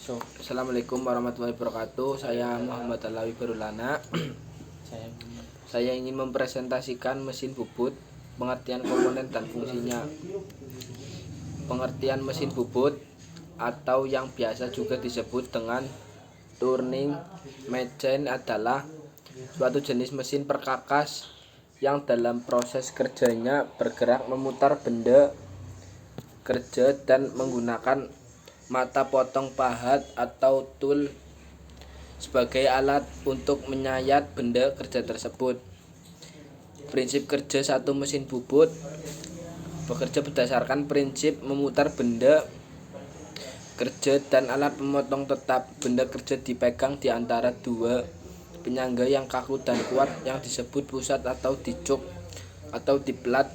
Assalamualaikum warahmatullahi wabarakatuh. Saya Muhammad Alawi Barulana. Saya ingin mempresentasikan mesin bubut, pengertian komponen dan fungsinya. Pengertian mesin bubut atau yang biasa juga disebut dengan turning machine adalah suatu jenis mesin perkakas yang dalam proses kerjanya bergerak memutar benda kerja dan menggunakan mata potong pahat atau tool sebagai alat untuk menyayat benda kerja tersebut. Prinsip kerja satu mesin bubut bekerja berdasarkan prinsip memutar benda kerja dan alat pemotong tetap. Benda kerja dipegang di antara dua penyangga yang kaku dan kuat yang disebut pusat atau dicuk atau di plat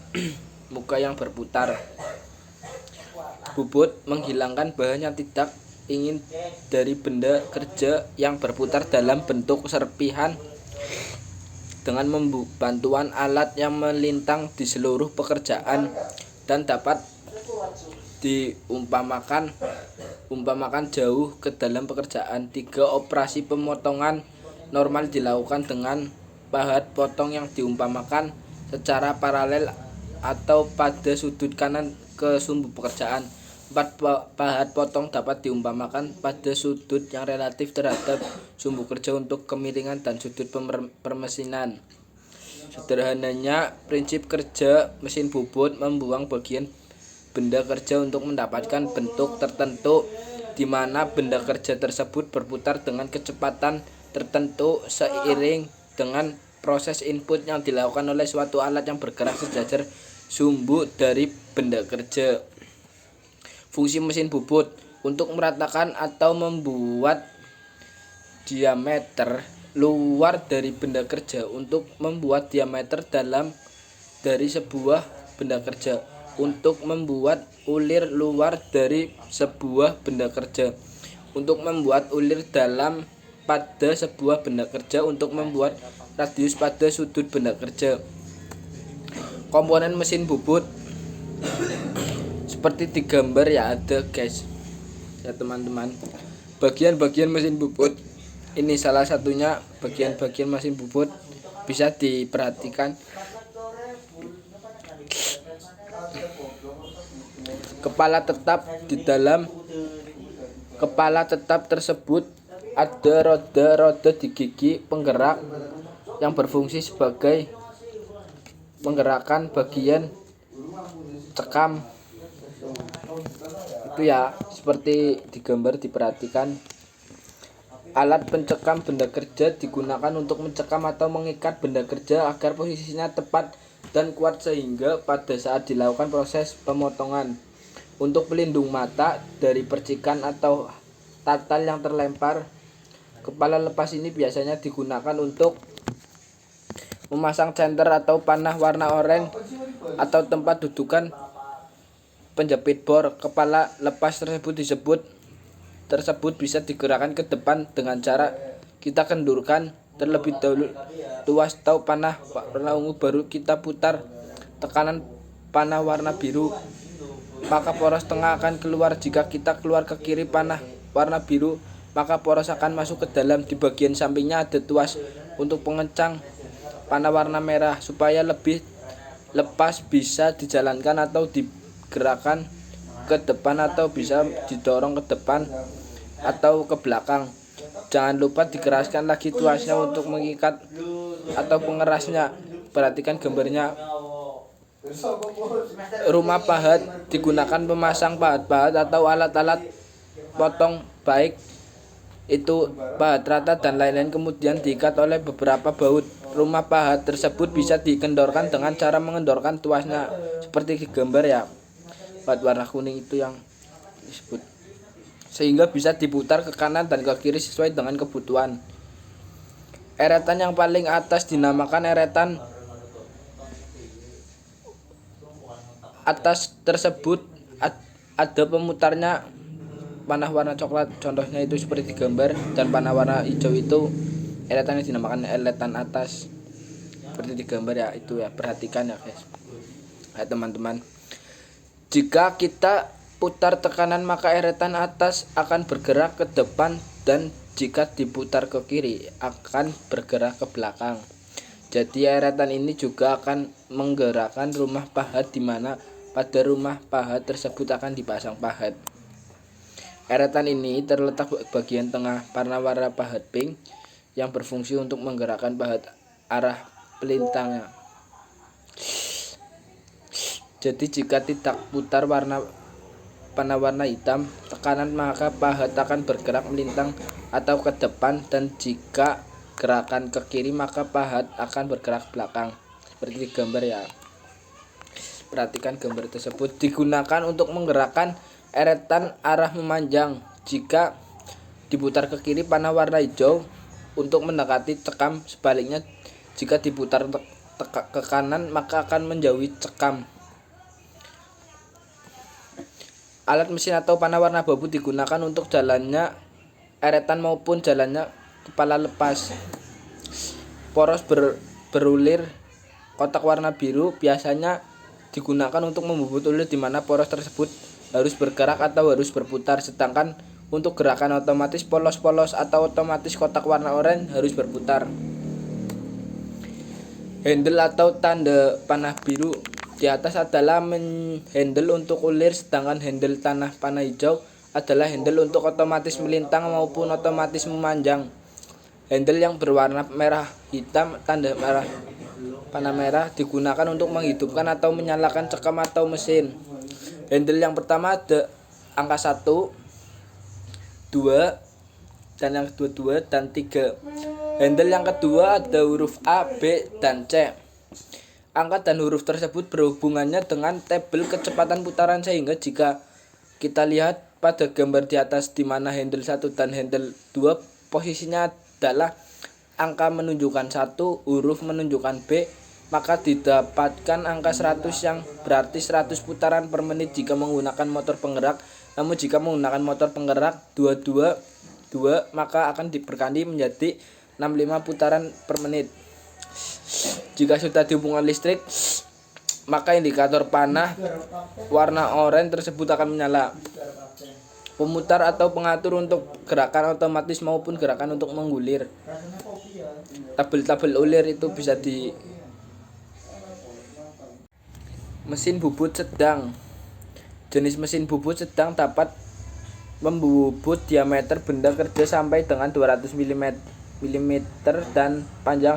muka yang berputar. Bubut menghilangkan bahan yang tidak ingin dari benda kerja yang berputar dalam bentuk serpihan dengan bantuan alat yang melintang di seluruh pekerjaan dan dapat diumpamakan jauh ke dalam pekerjaan. 3. Operasi pemotongan normal dilakukan dengan pahat potong yang diumpamakan secara paralel atau pada sudut kanan ke sumbu pekerjaan. 4. Pahat potong dapat diumpamakan pada sudut yang relatif terhadap sumbu kerja untuk kemiringan dan sudut permesinan. Sederhananya, prinsip kerja mesin bubut membuang bagian benda kerja untuk mendapatkan bentuk tertentu di mana benda kerja tersebut berputar dengan kecepatan tertentu seiring dengan proses input yang dilakukan oleh suatu alat yang bergerak sejajar sumbu dari benda kerja. Fungsi mesin bubut untuk meratakan atau membuat diameter luar dari benda kerja, untuk membuat diameter dalam dari sebuah benda kerja, untuk membuat ulir luar dari sebuah benda kerja, untuk membuat ulir dalam pada sebuah benda kerja, untuk membuat radius pada sudut benda kerja. Komponen mesin bubut seperti di gambar ya ada guys ya teman-teman. Bagian-bagian mesin bubut ini salah satunya bagian-bagian mesin bubut bisa diperhatikan. Kepala tetap, di dalam kepala tetap tersebut ada roda-roda di gigi penggerak yang berfungsi sebagai menggerakkan bagian cekam. Itu ya, seperti di gambar diperhatikan. Alat pencekam benda kerja digunakan untuk mencekam atau mengikat benda kerja agar posisinya tepat dan kuat sehingga pada saat dilakukan proses pemotongan. Untuk pelindung mata dari percikan atau tatal yang terlempar, kepala lepas ini biasanya digunakan untuk memasang senter atau panah warna oranye atau tempat dudukan penjepit bor. Kepala lepas tersebut bisa digerakkan ke depan dengan cara kita kendurkan terlebih dahulu tuas atau panah warna ungu, baru kita putar tekanan panah warna biru, maka poros tengah akan keluar. Jika kita keluar ke kiri panah warna biru, maka poros akan masuk ke dalam. Di bagian sampingnya ada tuas untuk pengencang panah warna merah. Supaya lebih lepas bisa dijalankan atau digerakkan ke depan atau bisa didorong ke depan atau ke belakang. Jangan lupa dikeraskan lagi tuasnya untuk mengikat atau pengerasnya. Perhatikan gambarnya. Rumah pahat digunakan pemasang pahat-pahat atau alat-alat potong, baik itu pahat rata dan lain-lain, kemudian diikat oleh beberapa baut. Rumah pahat tersebut bisa dikendorkan dengan cara mengendorkan tuasnya seperti di gambar ya. Pahat warna kuning itu yang disebut, sehingga bisa diputar ke kanan dan ke kiri sesuai dengan kebutuhan. Eretan yang paling atas dinamakan eretan atas. Tersebut ada pemutarnya panah warna coklat, contohnya itu seperti gambar, dan panah warna hijau itu eretannya dinamakan eretan atas seperti di gambar ya. Itu ya, perhatikan ya guys ya teman-teman. Jika kita diputar tekanan maka eretan atas akan bergerak ke depan dan jika diputar ke kiri akan bergerak ke belakang. Jadi eretan ini juga akan menggerakkan rumah pahat di mana pada rumah pahat tersebut akan dipasang pahat. Eretan ini terletak bagian tengah warna pahat pink yang berfungsi untuk menggerakkan pahat arah pelintangnya. Jadi jika tidak putar panah warna hitam tekanan maka pahat akan bergerak melintang atau ke depan dan jika gerakan ke kiri maka pahat akan bergerak belakang. Seperti di gambar ya. Perhatikan gambar tersebut digunakan untuk menggerakkan eretan arah memanjang. Jika diputar ke kiri panah warna hijau untuk mendekati cekam, sebaliknya jika diputar ke kanan maka akan menjauhi cekam. Alat mesin atau panah warna abu digunakan untuk jalannya eretan maupun jalannya kepala lepas. Poros berulir kotak warna biru biasanya digunakan untuk membubut ulir di mana poros tersebut harus bergerak atau harus berputar, sedangkan untuk gerakan otomatis polos-polos atau otomatis kotak warna oranye harus berputar. Handle atau tanda panah biru di atas adalah handle untuk ulir, sedangkan handle panah hijau adalah handle untuk otomatis melintang maupun otomatis memanjang. Handle yang berwarna merah hitam tanda panah merah digunakan untuk menghidupkan atau menyalakan cekam atau mesin. Handle yang pertama ada angka 1, 2, dan yang kedua 2 dan 3. Handle yang kedua ada huruf A, B, dan C. Angka dan huruf tersebut berhubungannya dengan tabel kecepatan putaran sehingga jika kita lihat pada gambar di atas di mana handle 1 dan handle 2 posisinya adalah angka menunjukkan 1, huruf menunjukkan B, maka didapatkan angka 100 yang berarti 100 putaran per menit jika menggunakan motor penggerak. Namun jika menggunakan motor penggerak 2 maka akan diperkali menjadi 65 putaran per menit. Jika sudah dihubungkan listrik, maka indikator panah warna oranye tersebut akan menyala. Pemutar atau pengatur untuk gerakan otomatis maupun gerakan untuk menggulir. Tabel-tabel ulir itu bisa di mesin bubut sedang. Jenis mesin bubut sedang dapat membubut diameter benda kerja sampai dengan 200 mm dan panjang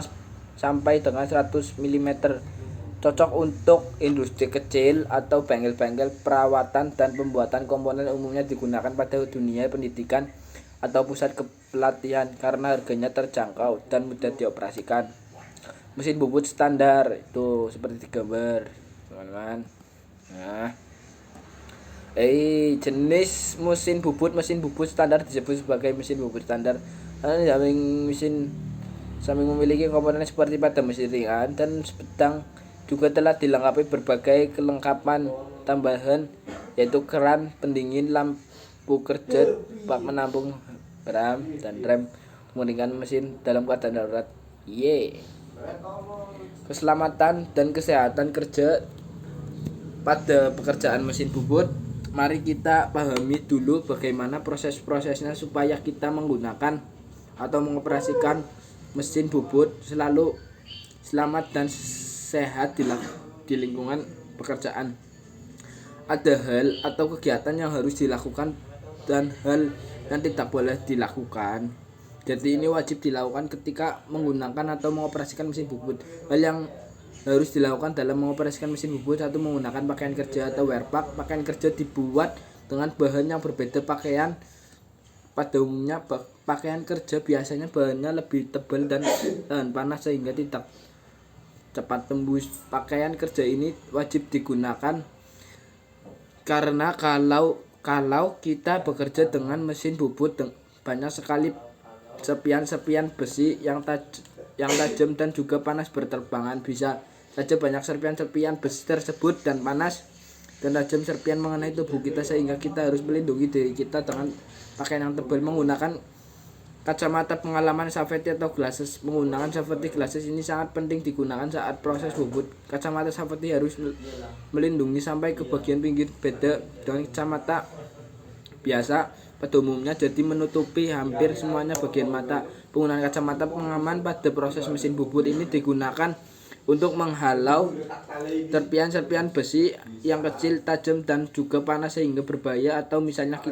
sampai dengan 100 mm. Cocok untuk industri kecil atau bengkel-bengkel perawatan dan pembuatan komponen, umumnya digunakan pada dunia pendidikan atau pusat pelatihan karena harganya terjangkau dan mudah dioperasikan. Mesin bubut standar itu seperti di gambar, teman-teman. Nah, jenis mesin bubut standar disebut sebagai mesin bubut standar. Samping memiliki komponen seperti pada mesin ringan dan sedang, juga telah dilengkapi berbagai kelengkapan tambahan yaitu keran pendingin, lampu kerja, bak menampung ram dan rem mengeringkan mesin dalam keadaan darurat. Keselamatan dan kesehatan kerja pada pekerjaan mesin bubut. Mari kita pahami dulu bagaimana proses-prosesnya supaya kita menggunakan atau mengoperasikan mesin bubut selalu selamat dan sehat di lingkungan pekerjaan. Ada hal atau kegiatan yang harus dilakukan dan hal yang tidak boleh dilakukan. Jadi ini wajib dilakukan ketika menggunakan atau mengoperasikan mesin bubut. Hal yang harus dilakukan dalam mengoperasikan mesin bubut: 1. Menggunakan pakaian kerja atau wearpack. Pakaian kerja dibuat dengan bahan yang berbeda pakaian. Pada umumnya pakaian kerja biasanya bahannya lebih tebal dan tahan panas sehingga tidak cepat tembus. Pakaian kerja ini wajib digunakan karena kalau kita bekerja dengan mesin bubut banyak sekali serpian besi yang tajam dan juga panas berterbangan. Bisa saja banyak serpian besi tersebut dan panas dan tajam serpian mengenai tubuh kita sehingga kita harus melindungi diri kita dengan pakaian yang tebal. Menggunakan Kacamata pengalaman safety atau glasses. Menggunakan safety glasses ini sangat penting digunakan saat proses bubut. Kacamata safety harus melindungi sampai ke bagian pinggir, beda dengan kacamata biasa pada umumnya, jadi menutupi hampir semuanya bagian mata. Penggunaan kacamata pengaman pada proses mesin bubut ini digunakan untuk menghalau serpian-serpian besi yang kecil, tajam, dan juga panas sehingga berbahaya. Atau misalnya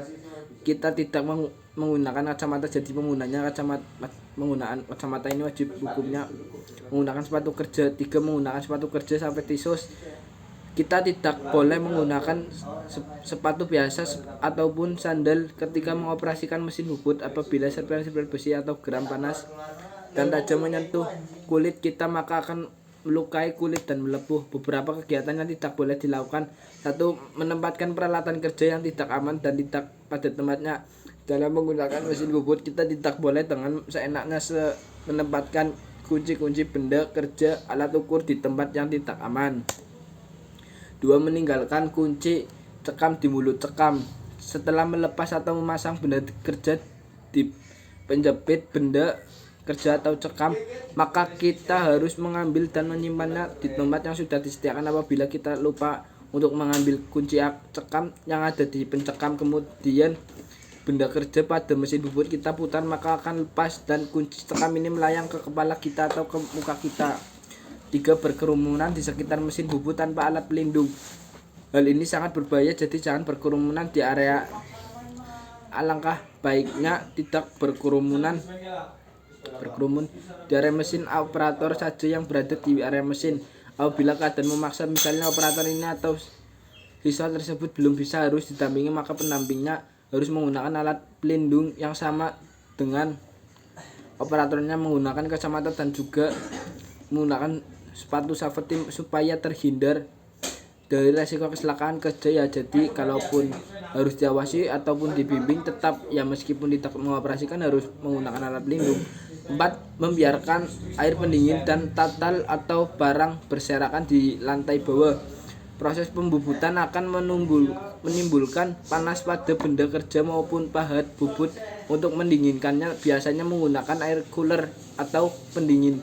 kita tidak menggunakan kacamata, jadi penggunaan kacamata ini wajib hukumnya. Menggunakan sepatu kerja. 3. Menggunakan sepatu kerja safety shoes. Kita tidak boleh menggunakan sepatu biasa ataupun sandal ketika mengoperasikan mesin bubut. Apabila serpian-serpian besi atau geram panas dan tajam menyentuh kulit kita, maka akan melukai kulit dan melepuh. Beberapa kegiatan yang tidak boleh dilakukan. 1. Menempatkan peralatan kerja yang tidak aman dan tidak pada tempatnya. Dalam menggunakan mesin bubut, kita tidak boleh dengan seenaknya menempatkan kunci-kunci benda kerja, alat ukur di tempat yang tidak aman. 2. Meninggalkan kunci cekam di mulut cekam. Setelah melepas atau memasang benda kerja di penjepit benda kerja atau cekam, maka kita harus mengambil dan menyimpannya di tempat yang sudah disediakan. Apabila kita lupa untuk mengambil kunci cekam yang ada di pencekam, kemudian benda kerja pada mesin bubut kita putar, maka akan lepas dan kunci cekam ini melayang ke kepala kita atau ke muka kita. 3. Berkerumunan di sekitar mesin bubut tanpa alat pelindung. Hal ini sangat berbahaya, jadi jangan berkerumunan di area. Alangkah baiknya tidak berkerumun di area mesin operator saja yang berada di area mesin. Apabila keadaan memaksa, misalnya operator ini atau siswa tersebut belum bisa harus didampingi, maka pendampingnya harus menggunakan alat pelindung yang sama dengan operatornya, menggunakan kacamata dan juga menggunakan sepatu safety supaya terhindar dari resiko kecelakaan kerja ya. Jadi kalaupun harus diawasi ataupun dibimbing, tetap ya meskipun tidak mengoperasikan harus menggunakan alat pelindung. 4. Membiarkan air pendingin dan tatal atau barang berserakan di lantai bawah. Proses pembubutan akan menimbulkan panas pada benda kerja maupun pahat bubut. Untuk mendinginkannya biasanya menggunakan air cooler atau pendingin.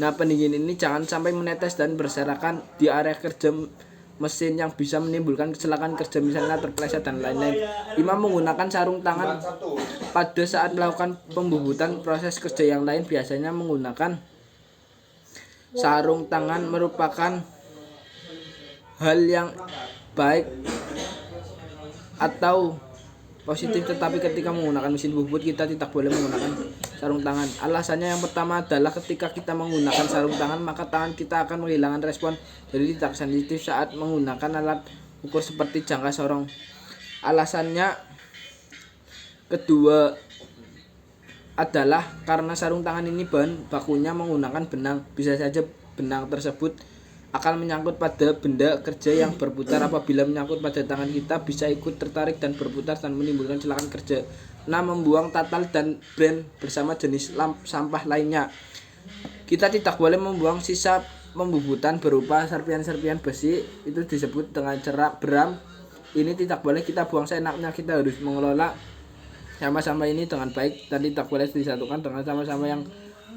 Nah, pendingin ini jangan sampai menetes dan berserakan di area kerja mesin yang bisa menimbulkan kecelakaan kerja, misalnya terpeleset dan lain-lain. 5. Menggunakan sarung tangan pada saat melakukan pembubutan. Proses kerja yang lain biasanya menggunakan sarung tangan merupakan hal yang baik atau positif, tetapi ketika menggunakan mesin bubut kita tidak boleh menggunakan sarung tangan. Alasannya yang pertama adalah ketika kita menggunakan sarung tangan, maka tangan kita akan menghilangkan respon, jadi tidak sensitif saat menggunakan alat ukur seperti jangka sorong. Alasannya kedua adalah karena sarung tangan ini bahan bakunya menggunakan benang. Bisa saja benang tersebut akan menyangkut pada benda kerja yang berputar. Apabila menyangkut pada tangan kita, bisa ikut tertarik dan berputar dan menimbulkan kecelakaan kerja. 6. Membuang tatal dan brand bersama jenis sampah lainnya. Kita tidak boleh membuang sisa pembubutan berupa serpian-serpian besi, itu disebut dengan cerak beram. Ini tidak boleh kita buang seenaknya. Kita harus mengelola sampah-sampah ini dengan baik dan tidak boleh disatukan dengan sampah-sampah yang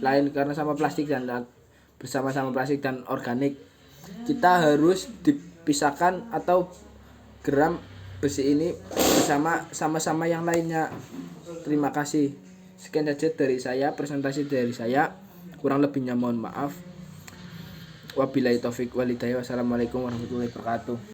lain, karena sampah plastik dan bersama-sama plastik dan organik. Kita harus dipisahkan atau geram besi ini bersama sama-sama yang lainnya. Terima kasih. Sekian saja dari saya, presentasi dari saya. Kurang lebihnya mohon maaf. Wabillahi taufik walhidayah. Wassalamualaikum warahmatullahi wabarakatuh.